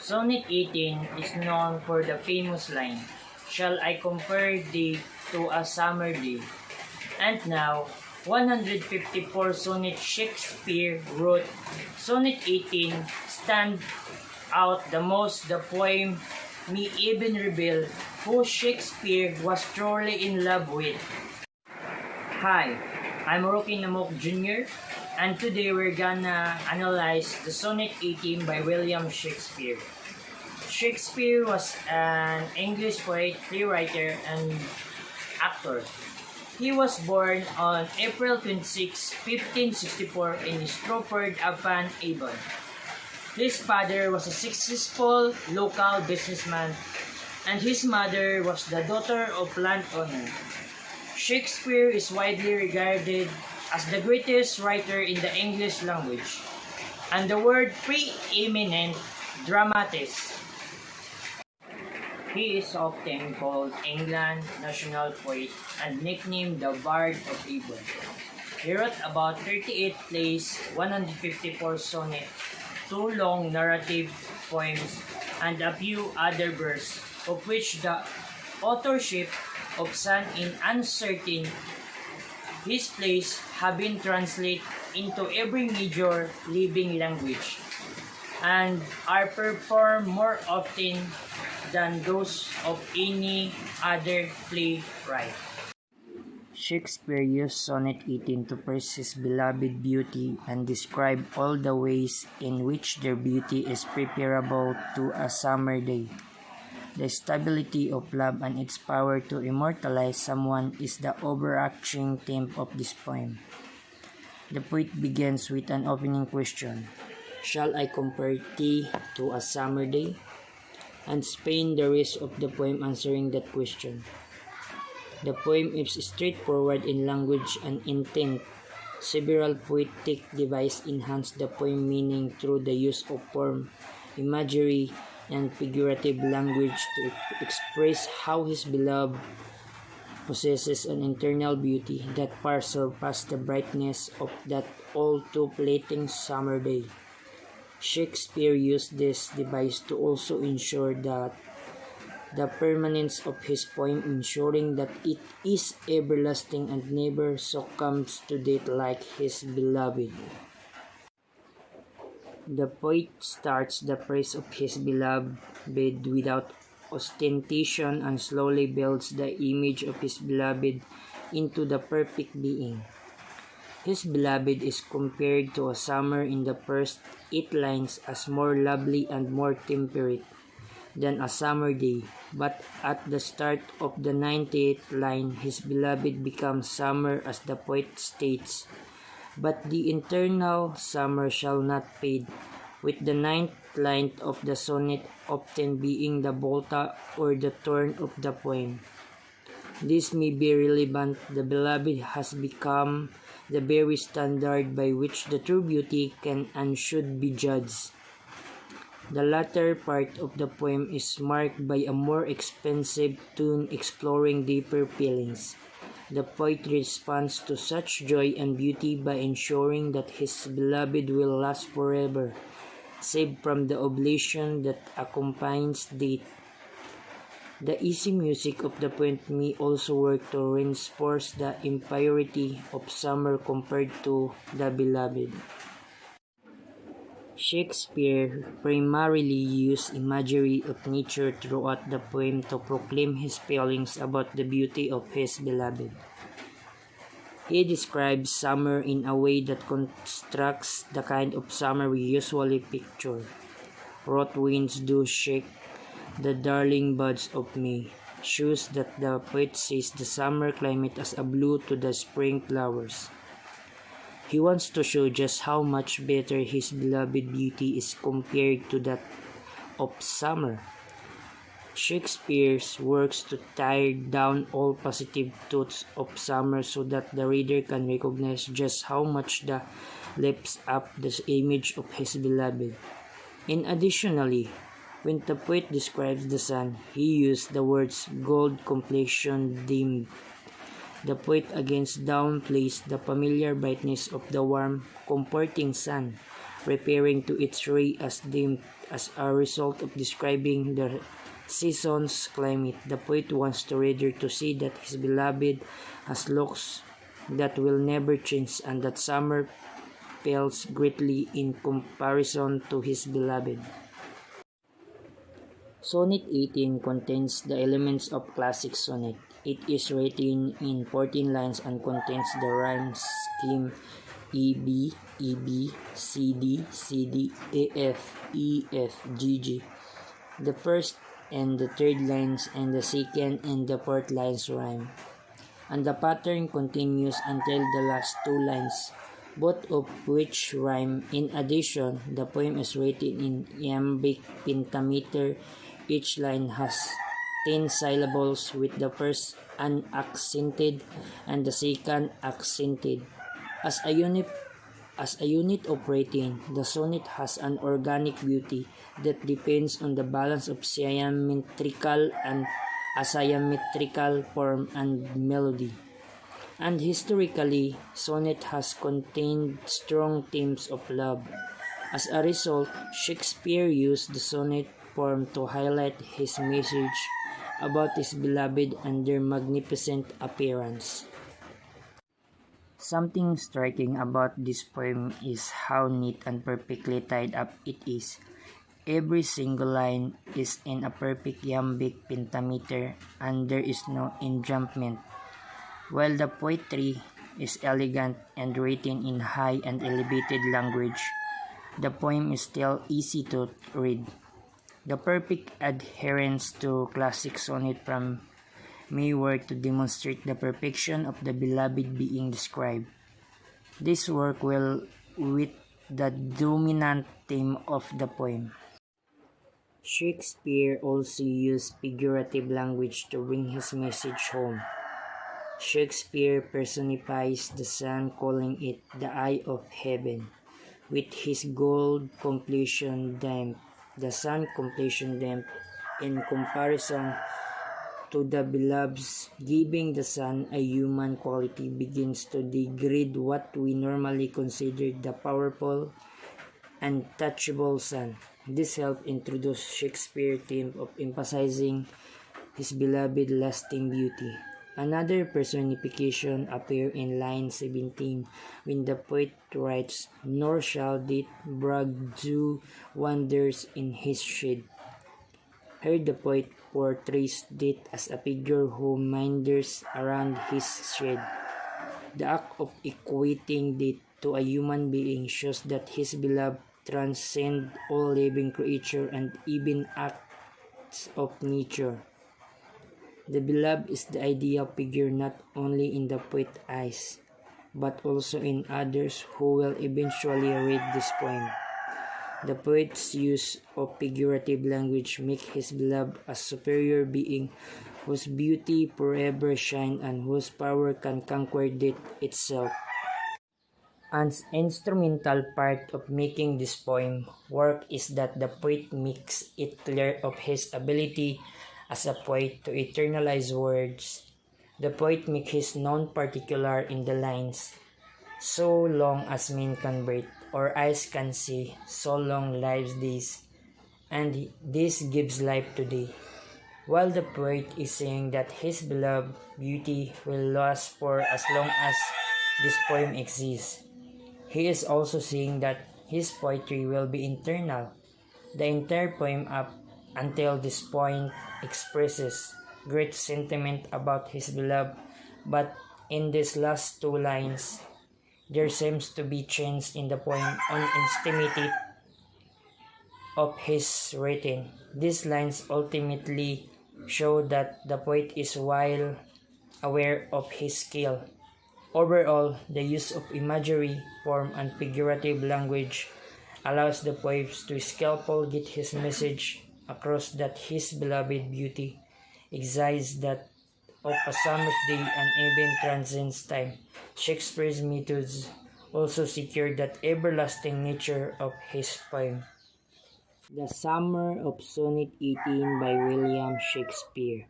Sonnet 18 is known for the famous line, "Shall I compare thee to a summer day?" And now, 154 sonnet Shakespeare wrote. Sonnet 18 stand out the most. The poem may even reveal who Shakespeare was truly in love with. Hi, I'm ROQUE NAMOC Jr. and today we're gonna analyze the Sonnet 18 by William Shakespeare. Shakespeare was an English poet, playwright, and actor. He was born on April 26, 1564 in Stratford-upon-Avon. His father was a successful local businessman and his mother was the daughter of landowner. Shakespeare is widely regarded as the greatest writer in the English language, and the word preeminent dramatist. He is often called England's national poet and nicknamed the Bard of Avon. He wrote about 38 plays, 154 sonnets, 2 long narrative poems, and a few other verses, of which the authorship of some is uncertain. His plays have been translated into every major living language and are performed more often than those of any other playwright. Shakespeare used Sonnet 18 to praise his beloved beauty and describe all the ways in which their beauty is preferable to a summer day. The stability of love and its power to immortalize someone is the overarching theme of this poem. The poet begins with an opening question, "Shall I compare thee to a summer day?" and spend the rest of the poem answering that question. The poem is straightforward in language and intent. Several poetic devices enhance the poem meaning through the use of form, imagery, and figurative language to express how his beloved possesses an internal beauty that far surpasses the brightness of that all too fleeting summer day. Shakespeare used this device to also ensure that the permanence of his poem, ensuring that it is everlasting and never succumbs to death like his beloved. The poet starts the praise of his beloved without ostentation and slowly builds the image of his beloved into the perfect being. His beloved is compared to a summer in the first 8 lines as more lovely and more temperate than a summer day, but at the start of the 98th line, his beloved becomes summer as the poet states, "But the eternal summer shall not fade," with the 9th line of the sonnet often being the volta or the turn of the poem. This may be relevant. The beloved has become the very standard by which the true beauty can and should be judged. The latter part of the poem is marked by a more expansive tune exploring deeper feelings. The poet responds to such joy and beauty by ensuring that his beloved will last forever, save from the oblivion that accompanies death. The easy music of the poem may also work to reinforce the impurity of summer compared to the beloved. Shakespeare primarily used imagery of nature throughout the poem to proclaim his feelings about the beauty of his beloved. He describes summer in a way that constructs the kind of summer we usually picture. "Rough winds do shake the darling buds of May," shows that the poet sees the summer climate as a blue to the spring flowers. He wants to show just how much better his beloved beauty is compared to that of summer. Shakespeare works to tear down all positive thoughts of summer so that the reader can recognize just how much that lifts up the image of his beloved. Additionally, when the poet describes the sun, he used the words "gold complexion dimmed." The poet again downplays the familiar brightness of the warm, comforting sun, preparing to its ray as dimmed as a result of describing the season's climate. The poet wants the reader to see that his beloved has looks that will never change and that summer pales greatly in comparison to his beloved. Sonnet 18 contains the elements of classic sonnet. It is written in 14 lines and contains the rhyme scheme EB, EB, CD, CD, AF, EF, GG. The first and the third lines and the second and the fourth lines rhyme. And the pattern continues until the last two lines, both of which rhyme. In addition, the poem is written in iambic pentameter. Each line has 10 syllables, with the first unaccented and the second accented. As a unit of writing, the sonnet has an organic beauty that depends on the balance of symmetrical and asymmetrical form and melody. And historically, sonnet has contained strong themes of love. As a result, Shakespeare used the sonnet form to highlight his message about his beloved and their magnificent appearance. Something striking about this poem is how neat and perfectly tied up it is. Every single line is in a perfect iambic pentameter and there is no enjambment. While the poetry is elegant and written in high and elevated language, the poem is still easy to read. The perfect adherence to classic sonnet form may work to demonstrate the perfection of the beloved being described. This work well with the dominant theme of the poem. Shakespeare also used figurative language to bring his message home. Shakespeare personifies the sun, calling it the eye of heaven. With his gold completion damp, the sun completion damp in comparison to the beloved's, giving the sun a human quality, begins to degrade what we normally consider the powerful, untouchable sun. This helped introduce Shakespeare's theme of emphasizing his beloved lasting beauty. Another personification appears in line 17 when the poet writes, "Nor shall this brag do wonders in his shade." Here the poet portrays Death as a figure who meanders around his shade. The act of equating Death to a human being shows that his beloved transcends all living creature and even acts of nature. The beloved is the ideal figure not only in the poet's eyes, but also in others who will eventually read this poem. The poet's use of figurative language makes his beloved a superior being whose beauty forever shines and whose power can conquer death itself. An instrumental part of making this poem work is that the poet makes it clear of his ability as a poet to eternalize words. The poet makes his known particular in the lines, "So long as men can breathe, or eyes can see, so long lives days, and this gives life today." While the poet is saying that his beloved beauty will last for as long as this poem exists, he is also saying that his poetry will be eternal. The entire poem up until this point expresses great sentiment about his beloved, but in these last two lines, there seems to be change in the poem on intimity of his writing. These lines ultimately show that the poet is well aware of his skill. Overall, the use of imagery, form, and figurative language allows the poet to skillfully get his message across that his beloved beauty exists that of a summer's day and even transcends time. Shakespeare's methods also secured that everlasting nature of his poem. The Summer of Sonnet 18 by William Shakespeare.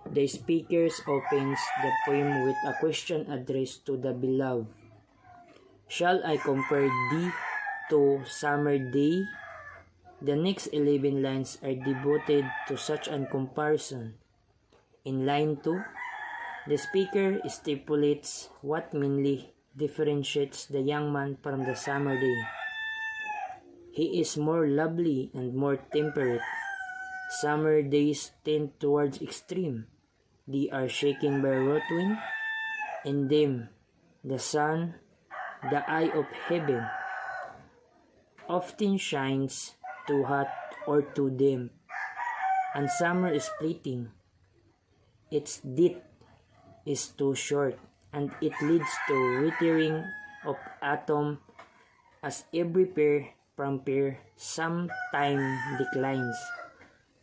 The speaker opens the poem with a question addressed to the beloved. "Shall I compare thee to summer day. The next 11 lines are devoted to such a comparison. In line 2, the speaker stipulates what mainly differentiates the young man from the summer day. He is more lovely and more temperate. Summer days tend towards extreme. They are shaken by rough wind, and them, the sun, the eye of heaven, often shines too hot or too dim, and summer is fleeting. Its depth is too short, and it leads to withering of atom as every pair from pair sometime declines.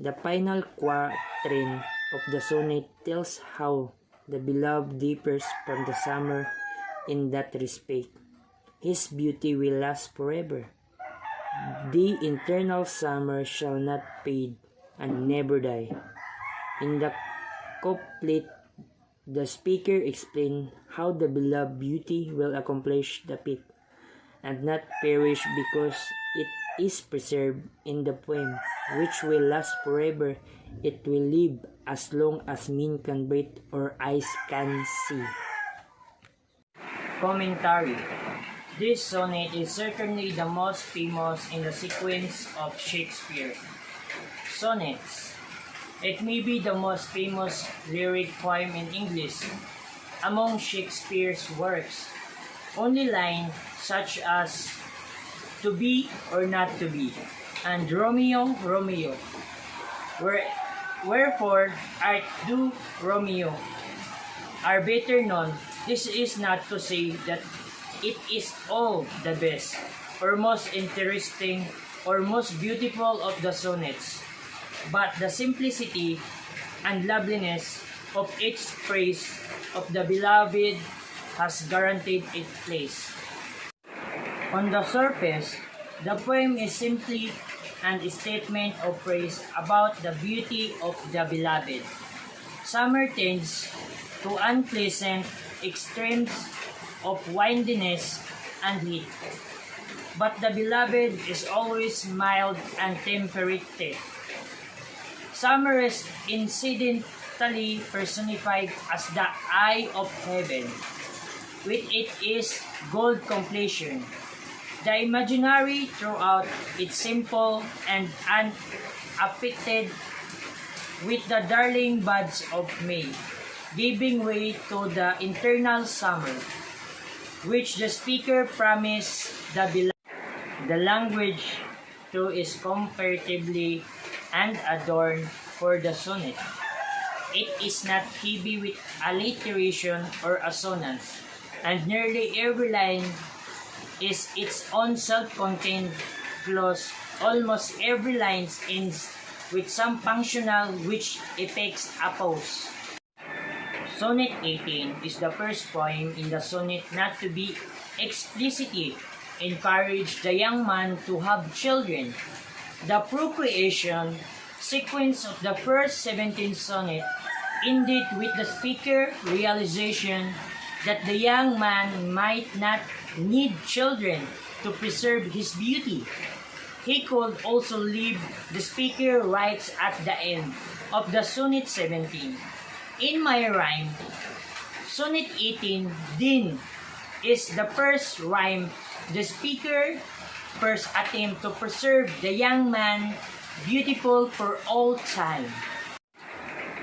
The final quatrain of the sonnet tells how the beloved differs from the summer in that respect. His beauty will last forever. The eternal summer shall not fade and never die. In the couplet, the speaker explains how the beloved beauty will accomplish the feat, and not perish because it is preserved in the poem, which will last forever. It will live as long as men can breathe or eyes can see. Commentary. This sonnet is certainly the most famous in the sequence of Shakespeare sonnets. It may be the most famous lyric poem in English among Shakespeare's works. Only lines such as "to be or not to be" and "Romeo, Romeo," "wherefore art thou Romeo," are better known. This is not to say that it is all the best, or most interesting, or most beautiful of the sonnets, but the simplicity and loveliness of its praise of the beloved has guaranteed its place. On the surface, the poem is simply a statement of praise about the beauty of the beloved. Summer tends to unpleasant extremes of windiness and heat, but the beloved is always mild and temperate. Summer is incidentally personified as the eye of heaven, with its gold complexion. The imaginary throughout its simple and unaffected with the darling buds of May, giving way to the eternal summer, which the speaker promised the beloved. The language, too, is comparatively and adorned for the sonnet. It is not heavy with alliteration or assonance, and nearly every line is its own self-contained clause. Almost every line ends with some functional which affects a pause. Sonnet 18 is the first poem in the sonnet not to be explicitly encourage the young man to have children. The procreation sequence of the first 17 sonnet ended with the speaker realization that the young man might not need children to preserve his beauty. He could also live, the speaker writes at the end of the sonnet 17. In my rhyme, sonnet 18 din is the first rhyme, the speaker first attempt to preserve the young man beautiful for all time.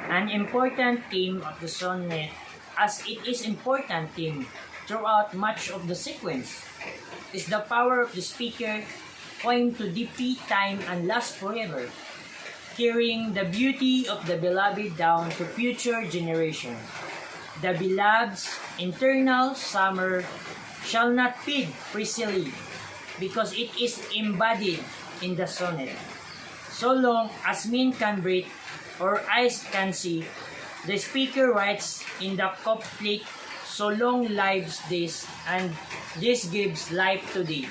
An important theme of the sonnet, as it is important theme throughout much of the sequence, is the power of the speaker poem to defeat time and last forever, carrying the beauty of the beloved down to future generation. The beloved's eternal summer shall not fade precisely, because it is embodied in the sonnet. So long as men can breathe or eyes can see, the speaker writes in the couplet, so long lives this, and this gives life to thee.